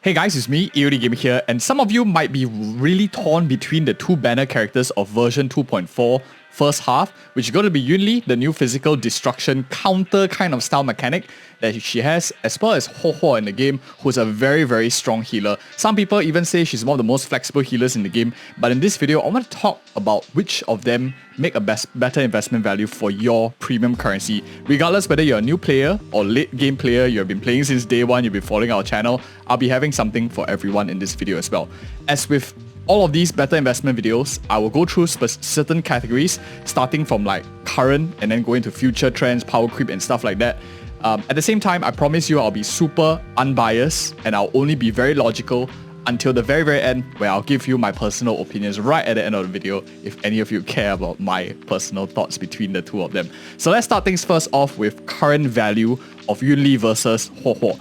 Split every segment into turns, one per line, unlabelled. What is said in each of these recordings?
Hey guys, it's me, EODGamer here, and some of you might be really torn between the two banner characters of version 2.4 first half, which is going to be Yunli, the new physical destruction counter kind of style mechanic that she has, as well as Huohuo in the game, who's a very, very strong healer. Some people even say she's one of the most flexible healers in the game, but in this video, I want to talk about which of them make a better investment value for your premium currency. Regardless whether you're a new player or late game player, you've been playing since day one, you've been following our channel, I'll be having something for everyone in this video as well. As with all of these better investment videos, I will go through certain categories, starting from like current and then going to future trends, power creep and stuff like that. At the same time, I promise you I'll be super unbiased and I'll only be very logical until the very, very end, where I'll give you my personal opinions right at the end of the video if any of you care about my personal thoughts between the two of them. So let's start things first off with current value of Yunli versus Huohuo.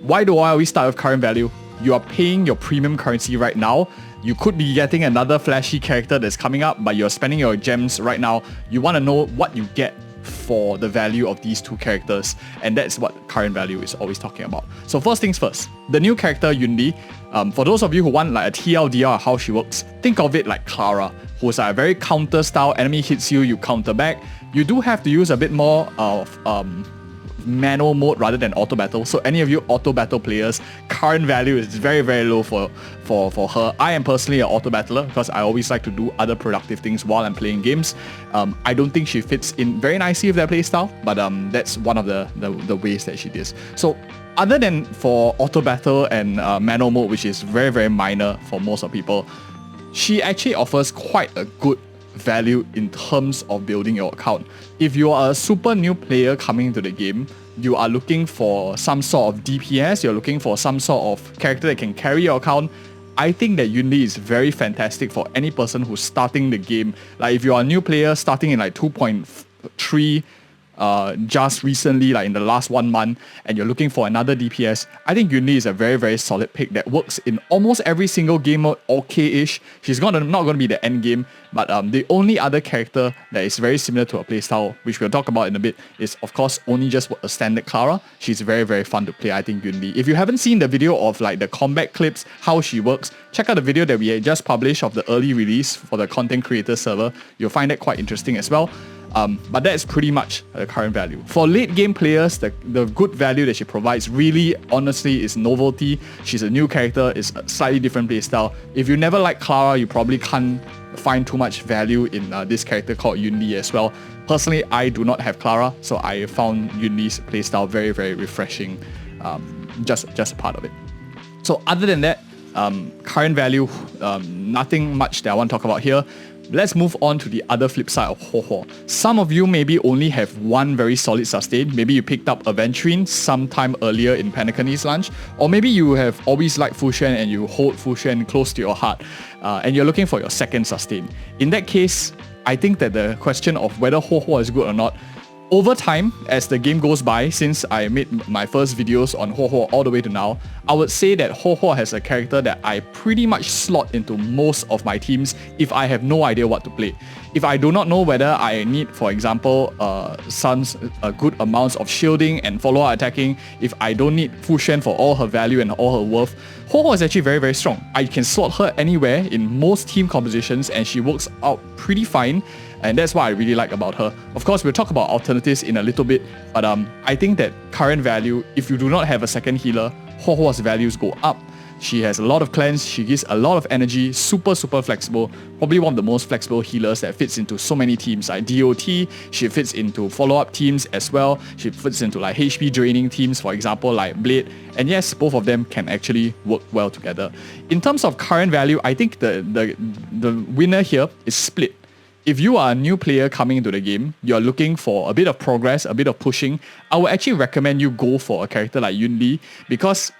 Why do I always start with current value? You are paying your premium currency right now. You could be getting another flashy character that's coming up, but you're spending your gems right now. You want to know what you get for the value of these two characters, and that's what current value is always talking about. So first things first, the new character Yunli, for those of you who want like a TLDR how she works, think of it like Clara, who's a very counter style. Enemy hits you, you counter back. You do have to use a bit more of manual mode rather than auto battle. So any of you auto battle players, current value is very, very low for her. I am personally an auto battler because I always like to do other productive things while I'm playing games. I don't think she fits in very nicely with that playstyle, but that's one of the ways that she does. So other than for auto battle and manual mode, which is very, very minor for most of people, she actually offers quite a good value in terms of building your account. If you are a super new player coming into the game, you are looking for some sort of DPS, you're looking for some sort of character that can carry your account, I think that Yunli is very fantastic for any person who's starting the game. Like if you are a new player starting in like 2.3 just recently, like in the last 1 month, and you're looking for another DPS, I think Yunli is a very, very solid pick that works in almost every single game mode, okay-ish. She's not going to be the end game, but the only other character that is very similar to her playstyle, which we'll talk about in a bit, is of course only just a standard Clara. She's very, very fun to play, I think, Yunli. If you haven't seen the video of like the combat clips, how she works, check out the video that we had just published of the early release for the content creator server. You'll find that quite interesting as well. But that's pretty much the current value. For late game players, the good value that she provides really, honestly, is novelty. She's a new character, it's a slightly different playstyle. If you never like Clara, you probably can't find too much value in this character called Yunli as well. Personally, I do not have Clara, so I found Yunli's playstyle very, very refreshing. Just part of it. So other than that, current value, nothing much that I want to talk about here. Let's move on to the other flip side of Huohuo. Some of you maybe only have one very solid sustain. Maybe you picked up Aventurine sometime earlier in Panakanese Lunch, or maybe you have always liked Fucc and you hold Fucc close to your heart, and you're looking for your second sustain. In that case, I think that the question of whether Huohuo is good or not, over time, as the game goes by, since I made my first videos on Huohuo all the way to now, I would say that Huohuo has a character that I pretty much slot into most of my teams if I have no idea what to play. If I do not know whether I need, for example, some good amounts of shielding and follow-up attacking, if I don't need Fucc for all her value and all her worth, Huohuo is actually very, very strong. I can slot her anywhere in most team compositions and she works out pretty fine. And that's what I really like about her. Of course, we'll talk about alternatives in a little bit, but I think that current value, if you do not have a second healer, Huohuo's values go up. She has a lot of cleanse, she gives a lot of energy, super, super flexible, probably one of the most flexible healers that fits into so many teams like DOT, she fits into follow-up teams as well, she fits into like HP draining teams, for example, like Blade, and yes, both of them can actually work well together. In terms of current value, I think the winner here is split. If you are a new player coming into the game, you're looking for a bit of progress, a bit of pushing, I would actually recommend you go for a character like Yunli, because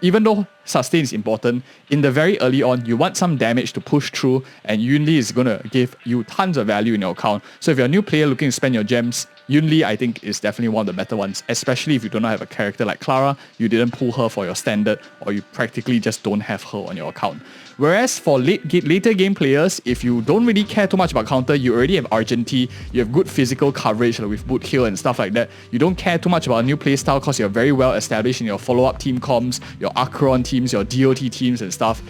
even though sustain is important, in the very early on, you want some damage to push through, and Yunli is going to give you tons of value in your account. So if you're a new player looking to spend your gems, Yunli, I think, is definitely one of the better ones, especially if you do not have a character like Clara, you didn't pull her for your standard, or you practically just don't have her on your account. Whereas for later game players, if you don't really care too much about counter, you already have Argenti, you have good physical coverage like with boot heal and stuff like that, you don't care too much about a new playstyle because you're very well established in your follow-up team comms, your Akirion team teams, your DOT teams and stuff,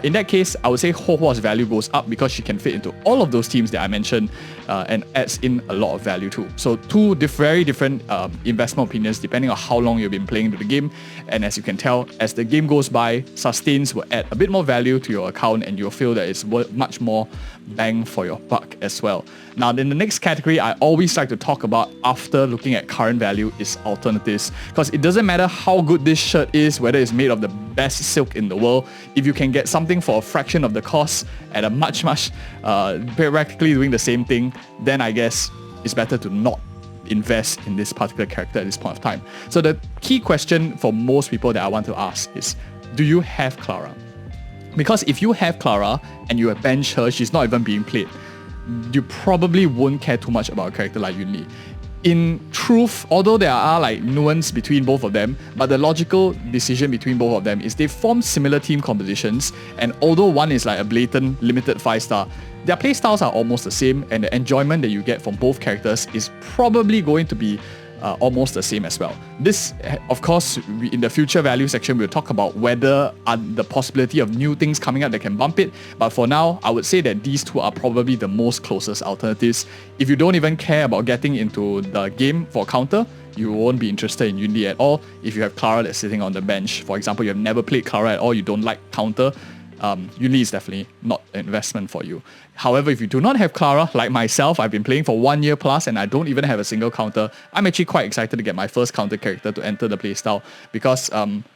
in that case, I would say Huohuo's value goes up because she can fit into all of those teams that I mentioned and adds in a lot of value too. So two very different investment opinions depending on how long you've been playing the game. And as you can tell, as the game goes by, sustains will add a bit more value to your account and you'll feel that it's worth much more bang for your buck as well. Now, in the next category, I always like to talk about after looking at current value is alternatives, because it doesn't matter how good this shirt is, whether it's made of the best silk in the world, if you can get something for a fraction of the cost at a much practically doing the same thing, then I guess it's better to not invest in this particular character at this point of time. So the key question for most people that I want to ask is, do you have Clara? Because if you have Clara and you bench her, she's not even being played, you probably won't care too much about a character like Yunli. In truth, although there are like nuance between both of them, but the logical decision between both of them is they form similar team compositions, and although one is like a blatant limited 5-star, their playstyles are almost the same, and the enjoyment that you get from both characters is probably going to be almost the same as well. This, of course, in the future value section, we'll talk about whether the possibility of new things coming up that can bump it. But for now, I would say that these two are probably the most closest alternatives. If you don't even care about getting into the game for counter, you won't be interested in Yunli at all. If you have Clara that's sitting on the bench, for example, you have never played Clara at all, you don't like counter, Yunli is definitely not an investment for you. However, if you do not have Clara, like myself, I've been playing for 1 year plus and I don't even have a single counter, I'm actually quite excited to get my first counter character to enter the playstyle, because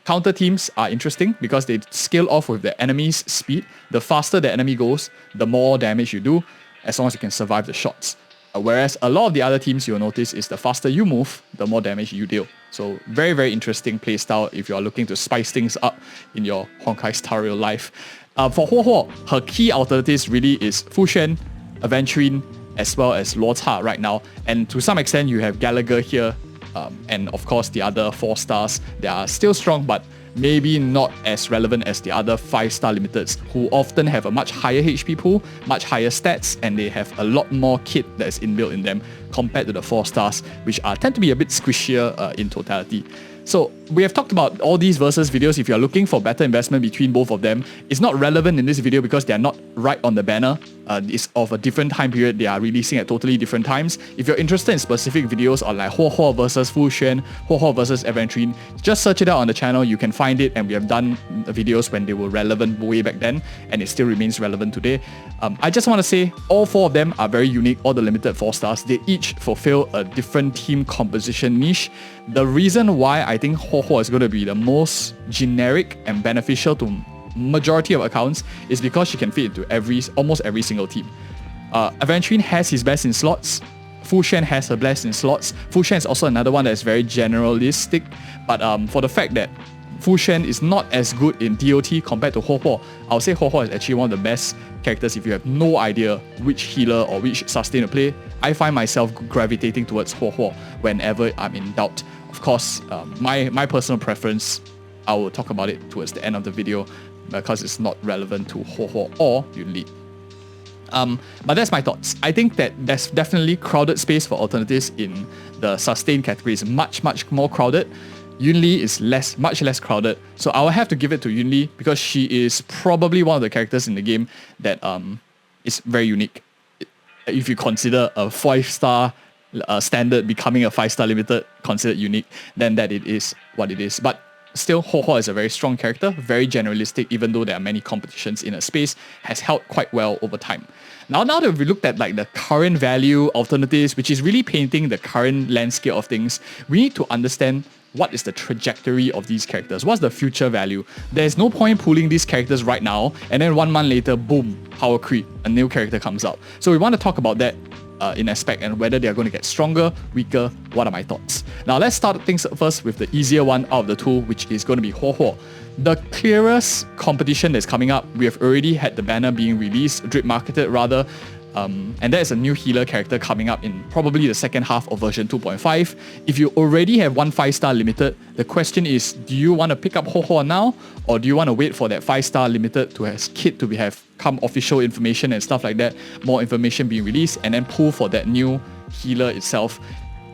counter teams are interesting because they scale off with the enemy's speed. The faster the enemy goes, the more damage you do, as long as you can survive the shots. Whereas a lot of the other teams you'll notice is the faster you move, the more damage you deal. So very, very interesting playstyle if you're looking to spice things up in your Honkai Star Rail life. For Huohuo, her key alternatives really is Fucc, Aventurine, as well as Luocha right now. And to some extent, you have Gallagher here, and of course the other 4 stars. They are still strong, but maybe not as relevant as the other 5-star limiteds, who often have a much higher HP pool, much higher stats, and they have a lot more kit that is inbuilt in them compared to the 4 stars, which tend to be a bit squishier in totality. So we have talked about all these versus videos. If you're looking for better investment between both of them, it's not relevant in this video because they're not right on the banner. It's of a different time period. They are releasing at totally different times. If you're interested in specific videos on like Huohuo versus Fucc, Huohuo versus Aventurine, just search it out on the channel. You can find it, and we have done videos when they were relevant way back then, and it still remains relevant today. I just want to say all 4 of them are very unique, all the limited 4 stars. They each fulfill a different team composition niche. The reason why I think Huohuo is going to be the most generic and beneficial to majority of accounts is because she can fit into almost every single team. Aventurine has his best in slots. Fucc has her best in slots. Fucc is also another one that is very generalistic, but for the fact that Fucc is not as good in DOT compared to Huohuo, I would say Huohuo is actually one of the best characters if you have no idea which healer or which sustain to play. I find myself gravitating towards Huohuo whenever I'm in doubt. Of course, my personal preference, I will talk about it towards the end of the video because it's not relevant to Huohuo or Yunli. But that's my thoughts. I think that there's definitely crowded space for alternatives in the sustain category. It's much more crowded. Yunli is much less crowded. So I will have to give it to Yunli because she is probably one of the characters in the game that is very unique. If you consider a 5-star standard becoming a 5-star limited considered unique, then that it is what it is. But still, Huohuo is a very strong character, very generalistic, even though there are many competitions in a space, has held quite well over time. Now that we looked at like the current value alternatives, which is really painting the current landscape of things, we need to understand what is the trajectory of these characters? What's the future value? There's no point pulling these characters right now, and then 1 month later, boom, power creep, a new character comes out. So we want to talk about that in aspect and whether they're going to get stronger, weaker. What are my thoughts? Now let's start things first with the easier one out of the two, which is going to be Huohuo. The clearest competition that's coming up, we have already had the banner being released, drip marketed rather, and that is a new healer character coming up in probably the second half of version 2.5. If you already have 1 5-star limited, the question is, do you want to pick up Huohuo now, or do you want to wait for that 5-star limited to have come official information and stuff like that, more information being released, and then pull for that new healer itself?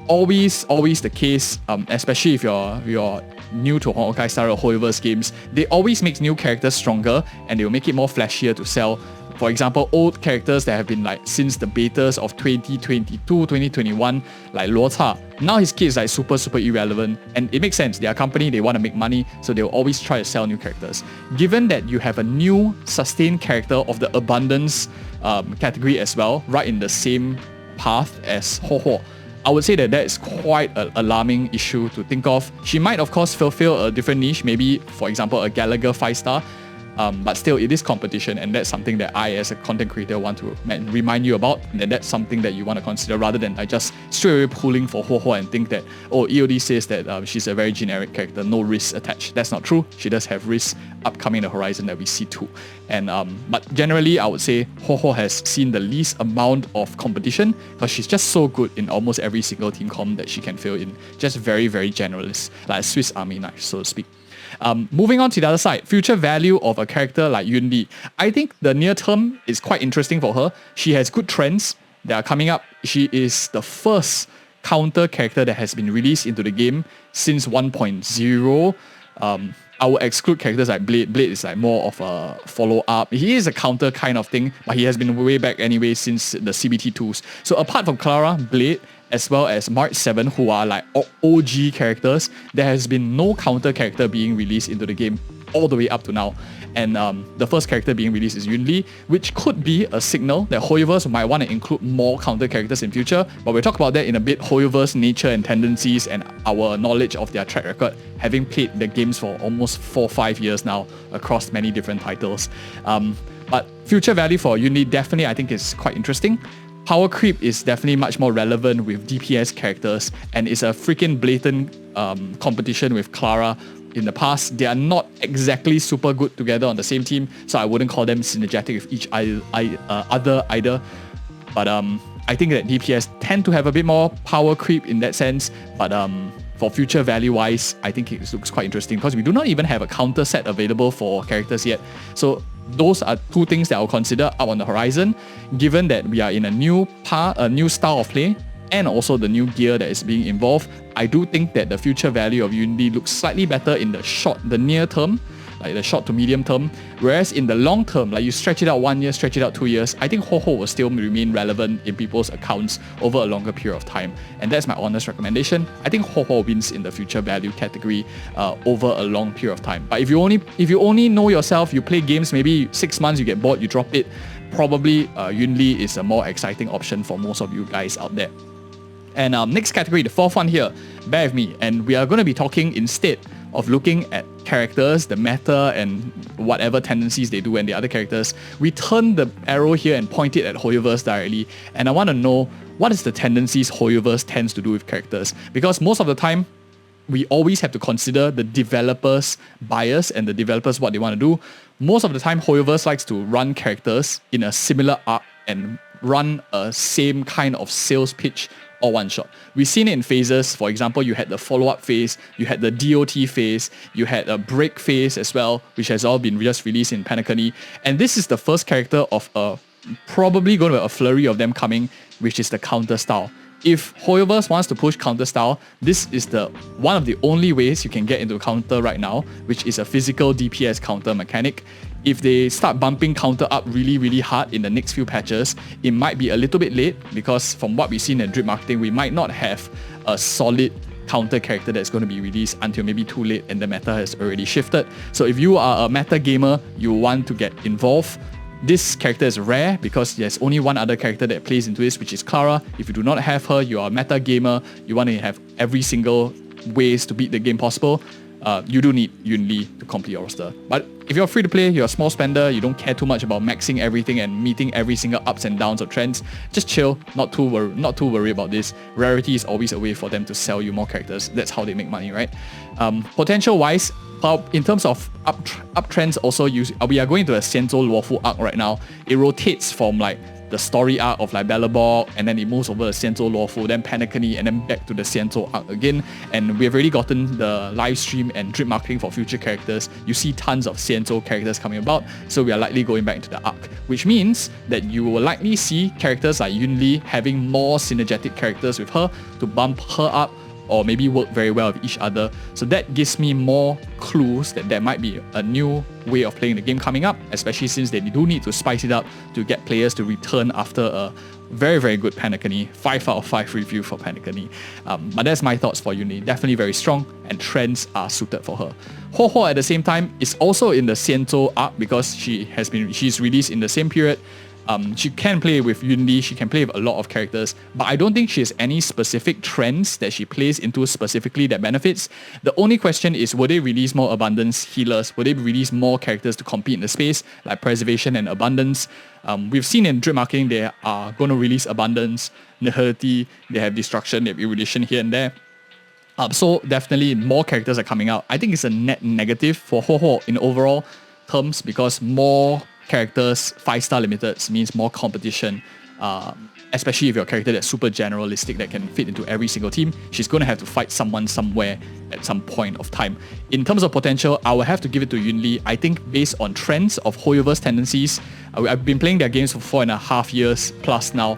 Always the case, especially if you're new to Honkai Star or Hoyoverse games, they always make new characters stronger and they'll make it more flashier to sell. For example, old characters that have been like since the betas of 2022, 2021, like Luo Ca. Now his kit is like super irrelevant, and it makes sense. They are a company, they want to make money, so they'll always try to sell new characters. Given that you have a new sustained character of the abundance category as well, right in the same path as Huohuo, I would say that is quite an alarming issue to think of. She might of course fulfill a different niche, maybe for example a Gallagher 5-star, but still it is competition, and that's something that I as a content creator want to remind you about, and that's something that you want to consider rather than like just straight away pulling for Huohuo and think that, oh, EOD says that she's a very generic character, no risks attached. That's not true. She does have risks upcoming the horizon that we see too. And but generally I would say Huohuo has seen the least amount of competition because she's just so good in almost every single team comp that she can fill in. Just very generalist, like a Swiss Army knife, so to speak. Moving on to the other side, future value of a character like Yunli. I think the near term is quite interesting for her. She has good trends that are coming up. She is the first counter character that has been released into the game since 1.0. I will exclude characters like Blade. Blade is like more of a follow-up. He is a counter kind of thing, but he has been way back anyway since the CBT tools. So apart from Clara, Blade, as well as March 7, who are like OG characters, there has been no counter character being released into the game all the way up to now. And the first character being released is Yunli, which could be a signal that Hoyoverse might want to include more counter characters in future, but we'll talk about that in a bit. Hoyoverse nature and tendencies and our knowledge of their track record, having played the games for almost 4-5 years now across many different titles. But future value for Yunli definitely I think is quite interesting. Power creep is definitely much more relevant with DPS characters, and it's a freaking blatant competition with Clara. In the past, they are not exactly super good together on the same team, so I wouldn't call them synergetic with each other either. But I think that DPS tend to have a bit more power creep in that sense, but for future value wise, I think it looks quite interesting because we do not even have a counter set available for characters yet. So those are two things that I'll consider up on the horizon, given that we are in a new style of play and also the new gear that is being involved. I do think that the future value of Yunli looks slightly better in the near term, like the short to medium term, whereas in the long term, like you stretch it out 1 year, stretch it out 2 years, I think Huohuo will still remain relevant in people's accounts over a longer period of time, and that's my honest recommendation. I think Huohuo wins in the future value category over a long period of time. But if you only know yourself, you play games maybe 6 months, you get bored, you drop it, probably Yunli is a more exciting option for most of you guys out there. And next category, the fourth one here, bear with me, and we are going to be talking instead of looking at characters, the meta and whatever tendencies they do and the other characters, we turn the arrow here and point it at Hoyoverse directly, and I want to know what is the tendencies Hoyoverse tends to do with characters, because most of the time we always have to consider the developer's bias and the developers what they want to do. Most of the time Hoyoverse likes to run characters in a similar arc and run a same kind of sales pitch or one shot. We've seen it in phases. For example, you had the follow-up phase, you had the DOT phase, you had a break phase as well, which has all been just released in Panacony. And this is the first character of probably going to be a flurry of them coming, which is the counter style. If Hoyoverse wants to push counter style, this is one of the only ways you can get into counter right now, which is a physical DPS counter mechanic. If they start bumping counter up really hard in the next few patches, it might be a little bit late, because from what we've seen in drip marketing, we might not have a solid counter character that's going to be released until maybe too late and the meta has already shifted. So if you are a meta gamer, you want to get involved, this character is rare because there's only one other character that plays into this, which is Clara. If you do not have her, you are a meta gamer, you want to have every single ways to beat the game possible, you do need Yunli to complete your roster. But if you're free to play, you're a small spender, you don't care too much about maxing everything and meeting every single ups and downs of trends, just chill, not too worried about this. Rarity is always a way for them to sell you more characters. That's how they make money, right? Potential wise, in terms of uptrends, also we are going to a Xianzhou Luofu arc right now. It rotates from like the story arc of like Bellabog, and then it moves over to Xianzhou Luofu, then Panacony, and then back to the Xianzhou arc again. And we've already gotten the live stream and drip marketing for future characters. You see tons of Xianzhou characters coming about, so we are likely going back into the arc, which means that you will likely see characters like Yunli having more synergetic characters with her to bump her up or maybe work very well with each other. So that gives me more clues that there might be a new way of playing the game coming up, especially since they do need to spice it up to get players to return after a very, very good Panacony. 5 out of 5 review for Panacony. But that's my thoughts for Yunli. Definitely very strong, and trends are suited for her. Huohuo at the same time is also in the Xianzhou arc because she's released in the same period. She can play with Yunli, she can play with a lot of characters, but I don't think she has any specific trends that she plays into specifically that benefits. The only question is, will they release more abundance healers? Will they release more characters to compete in the space, like preservation and abundance? We've seen in drip marketing they are going to release abundance, nihility, they have destruction, they have erudition here and there. So definitely more characters are coming out. I think it's a net negative for Huohuo in overall terms because more characters, 5-star limiteds means more competition, especially if you're a character that's super generalistic that can fit into every single team. She's going to have to fight someone somewhere at some point of time. In terms of potential, I will have to give it to Yunli. I think based on trends of Hoyoverse tendencies, I've been playing their games for 4.5 years plus now.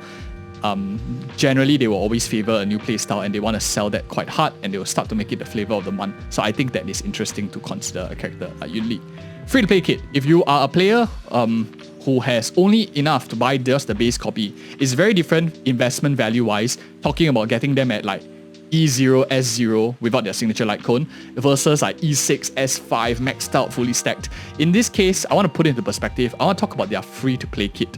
Generally they will always favor a new playstyle and they want to sell that quite hard and they will start to make it the flavor of the month. So I think that is interesting to consider a character like Yunli. Free-to-play kit. If you are a player who has only enough to buy just the base copy, it's very different investment value-wise, talking about getting them at like E0, S0 without their signature light cone versus like E6, S5 maxed out, fully stacked. In this case, I want to put it into perspective. I want to talk about their free-to-play kit.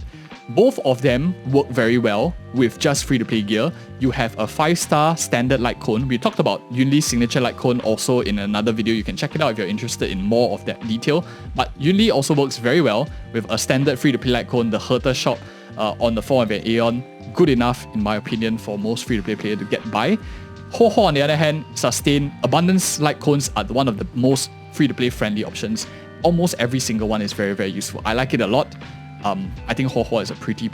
Both of them work very well with just free-to-play gear. You have a 5-star standard light cone. We talked about Yunli's signature light cone also in another video. You can check it out if you're interested in more of that detail. But Yunli also works very well with a standard free-to-play light cone, the Herter shop on the form of an Aeon. Good enough, in my opinion, for most free-to-play players to get by. Huohuo, on the other hand, sustain. Abundance light cones are one of the most free-to-play friendly options. Almost every single one is very, very useful. I like it a lot. I think Huohuo is a pretty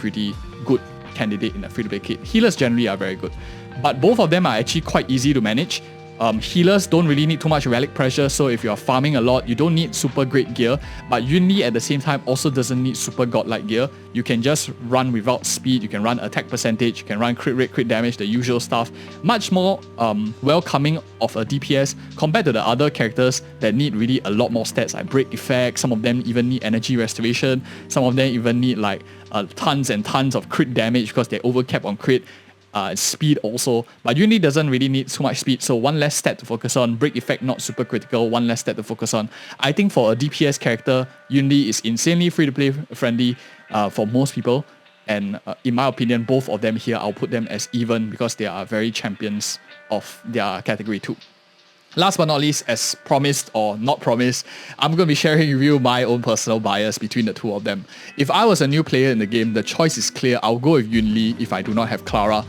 good candidate in a free-to-play kit. Healers generally are very good, but both of them are actually quite easy to manage. Healers don't really need too much relic pressure, so if you're farming a lot, you don't need super great gear, but Yunli at the same time also doesn't need super godlike gear. You can just run without speed, you can run attack percentage, you can run crit rate, crit damage, the usual stuff. Much more welcoming of a DPS compared to the other characters that need really a lot more stats like break effect. Some of them even need energy restoration, some of them even need like tons and tons of crit damage because they're overcapped on crit. Speed also, but Yunli doesn't really need too much speed, so one less stat to focus on. Break effect not super critical, one less stat to focus on. I think for a DPS character, Yunli is insanely free-to-play friendly for most people, and in my opinion, both of them here, I'll put them as even because they are very champions of their category too. Last but not least, as promised or not promised, I'm going to be sharing with you my own personal bias between the two of them. If I was a new player in the game, the choice is clear. I'll go with Yunli if I do not have Clara.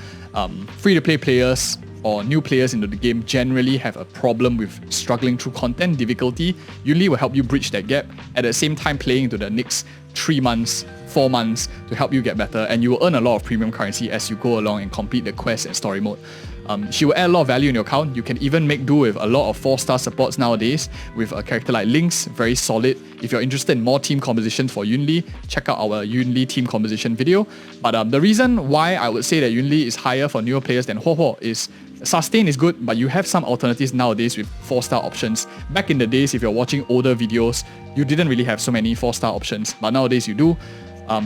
Free-to-play players or new players into the game generally have a problem with struggling through content difficulty. Yunli will help you bridge that gap, at the same time playing into the next 3 months, 4 months to help you get better, and you will earn a lot of premium currency as you go along and complete the quest and story mode. She will add a lot of value in your account. You can even make do with a lot of 4-star supports nowadays with a character like Lynx, very solid. If you're interested in more team compositions for Yunli, check out our Yunli team composition video. But the reason why I would say that Yunli is higher for newer players than Huohuo is sustain is good, but you have some alternatives nowadays with 4-star options. Back in the days, if you're watching older videos, you didn't really have so many 4-star options, but nowadays you do.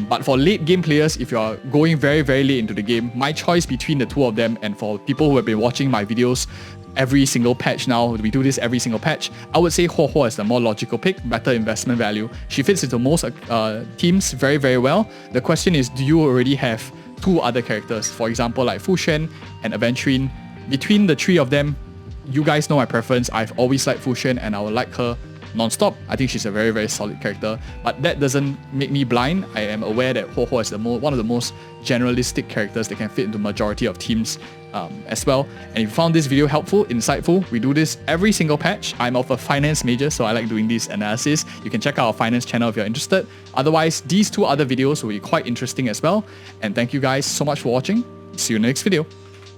But for late game players, if you're going very late into the game, my choice between the two of them, and for people who have been watching my videos every single patch now, we do this every single patch, I would say Huohuo is the more logical pick, better investment value. She fits into most teams very well. The question is, do you already have 2 other characters? For example, like Fucc and Aventurine. Between the 3 of them, you guys know my preference. I've always liked Fucc and I would like her non-stop. I think she's a very solid character, but that doesn't make me blind. I am aware that Huohuo is one of the most generalistic characters that can fit into majority of teams as well. And if you found this video helpful, insightful, we do this every single patch. I'm of a finance major, so I like doing this analysis. You can check out our finance channel if you're interested. Otherwise, these 2 other videos will be quite interesting as well. And thank you guys so much for watching. See you in the next video.